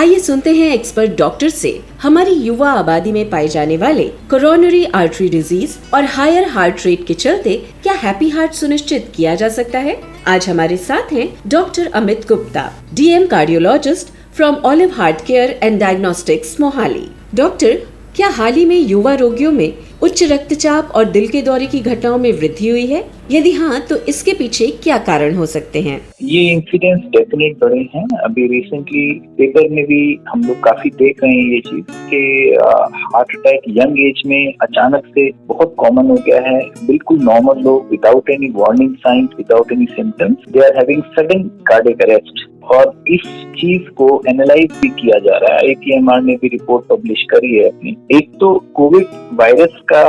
आइए सुनते हैं एक्सपर्ट डॉक्टर से हमारी युवा आबादी में पाए जाने वाले कोरोनरी आर्टरी डिजीज और हायर हार्ट रेट के चलते क्या हैप्पी हार्ट सुनिश्चित किया जा सकता है। आज हमारे साथ हैं doctor Amit Gupta, DM cardiologist from olive heart care and diagnostics, Mohali. Doctor, क्या हाल ही में युवा रोगियों में उच्च रक्तचाप और दिल के दौरे की घटनाओं में वृद्धि हुई है? यदि हाँ, तो इसके पीछे क्या कारण हो सकते हैं? ये इंसिडेंट्स डेफिनेट बढ़े हैं। अभी रिसेंटली पेपर में भी हम लोग काफी देख रहे हैं ये चीज कि हार्ट अटैक यंग एज में अचानक से बहुत कॉमन हो गया है। बिल्कुल नॉर्मल लोग without any warning signs, without any symptoms, they are having sudden cardiac arrest. और इस चीज को एनालाइज भी किया जा रहा है। ACMR ने भी रिपोर्ट पब्लिश करी है अपनी। एक तो कोविड वायरस का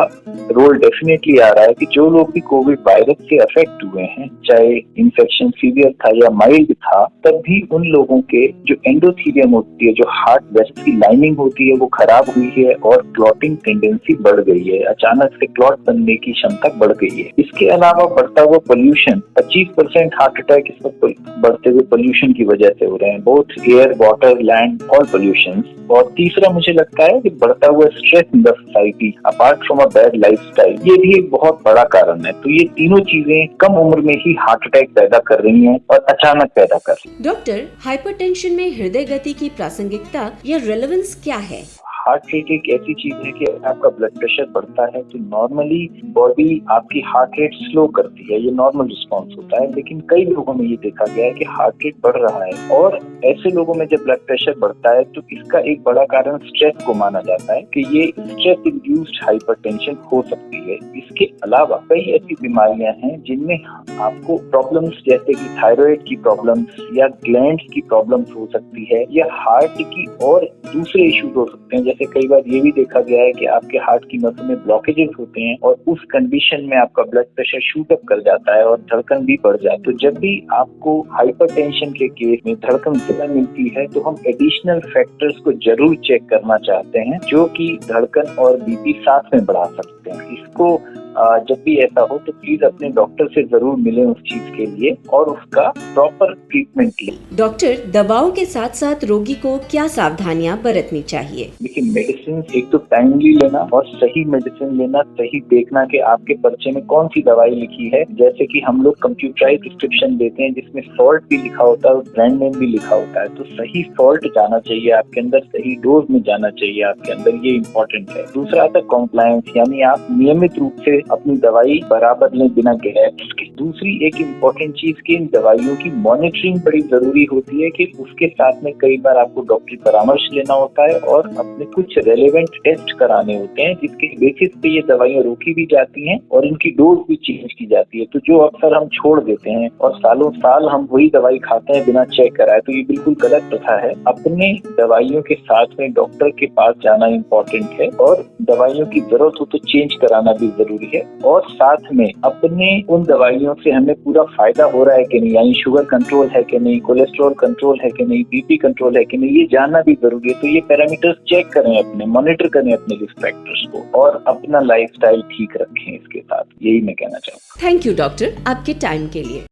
रोल डेफिनेटली आ रहा है कि जो लोग भी कोविड वायरस से अफेक्ट हुए हैं, चाहे इन्फेक्शन सीवियर था या माइल्ड था, तब भी उन लोगों के जो एंडोथेलियम होती है, जो हार्ट वेसल की लाइनिंग होती है, वो खराब हुई है और क्लॉटिंग टेंडेंसी बढ़ गई है। अचानक से क्लॉट बनने की क्षमता बढ़ गई है। इसके अलावा बढ़ता हुआ पोल्यूशन, 25% हार्ट अटैक इस वक्त बढ़ते हुए पोल्यूशन की वजह से हो रहे हैं, both air, water, land, all pollution. और तीसरा मुझे लगता है कि बढ़ता हुआ stress in the society apart from a bad lifestyle, ये भी एक बहुत बड़ा कारण है। तो ये तीनों चीजें कम उम्र में ही हार्ट अटैक पैदा कर रही हैं और अचानक पैदा कर रही हैं। डॉक्टर, हाइपरटेंशन में हृदय गति की प्रासंगिकता या रेलेवेंस क्या है? हार्ट रेट एक ऐसी चीज है कि अगर आपका ब्लड प्रेशर बढ़ता है तो नॉर्मली बॉडी आपकी हार्ट रेट स्लो करती है, ये नॉर्मल रिस्पॉन्स होता है। लेकिन कई लोगों में ये देखा गया है कि हार्ट रेट बढ़ रहा है, और ऐसे लोगों में जब ब्लड प्रेशर बढ़ता है तो इसका एक बड़ा कारण स्ट्रेस को माना जाता है कि ये स्ट्रेस इंड्यूस्ड हाइपरटेंशन हो सकती है। इसके अलावा कई ऐसी बीमारियां हैं जिनमें आपको प्रॉब्लम्स जैसे कि थायराइड की प्रॉब्लम्स या ग्लैंड्स की प्रॉब्लम्स हो सकती है, या हार्ट की और दूसरे इश्यूज हो सकते हैं। जैसे कई बार ये भी देखा गया है कि आपके हार्ट की नसों में ब्लॉकेजेस होते हैं और उस कंडीशन में आपका ब्लड प्रेशर शूट अप कर जाता है और धड़कन भी बढ़ जाती है। तो जब भी आपको हाइपरटेंशन के केस में धड़कन ज्यादा मिलती है तो हम एडिशनल फैक्टर्स को जरूर चेक करना चाहते हैं, जो कि धड़कन और बीपी साथ में बढ़ा सकते हैं। इसको जब भी ऐसा हो तो प्लीज अपने डॉक्टर से जरूर मिलें उस चीज के लिए और उसका प्रॉपर ट्रीटमेंट लें। डॉक्टर, दवाओं के साथ साथ रोगी को क्या सावधानियां बरतनी चाहिए? देखिए, मेडिसिन एक तो टाइमली लेना और सही मेडिसिन लेना, सही देखना कि आपके पर्चे में कौन सी दवाई लिखी है। जैसे कि हम लोग कंप्यूटराइज प्रिस्क्रिप्शन देते हैं जिसमें सॉल्ट भी लिखा होता है और ब्रांड नेम भी लिखा होता है, तो सही सॉल्ट जाना चाहिए आपके अंदर, सही डोज में जाना चाहिए आपके अंदर, ये इम्पोर्टेंट है। दूसरा आता है कॉम्प्लायंस, यानी आप नियमित रूप से अपनी दवाई बराबर लें बिना गैप्स के। दूसरी एक इम्पोर्टेंट चीज की इन दवाइयों की मॉनिटरिंग बड़ी जरूरी होती है कि उसके साथ में कई बार आपको डॉक्टरी परामर्श लेना होता है और अपने कुछ रेलेवेंट टेस्ट कराने होते हैं, जिसके बेसिस पे ये दवाइयां रोकी भी जाती हैं और इनकी डोज भी चेंज की जाती है। तो जो अक्सर हम छोड़ देते हैं और सालों साल हम वही दवाई खाते हैं बिना चेक कराए, तो ये बिल्कुल गलत प्रथा है। अपने दवाइयों के साथ में डॉक्टर के पास जाना इम्पोर्टेंट है और दवाइयों की जरूरत हो तो चेंज कराना भी जरूरी है। और साथ में अपने उन दवाइयों से हमें पूरा फायदा हो रहा है कि नहीं, यानी शुगर कंट्रोल है कि नहीं, कोलेस्ट्रॉल कंट्रोल है कि नहीं, बीपी कंट्रोल है कि नहीं, ये जानना भी जरूरी है। तो ये पैरामीटर्स चेक करें, अपने मॉनिटर करें अपने रिस्क फैक्टर्स को और अपना लाइफस्टाइल ठीक रखें इसके साथ। यही मैं कहना चाहूँगा। थैंक यू डॉक्टर, आपके टाइम के लिए।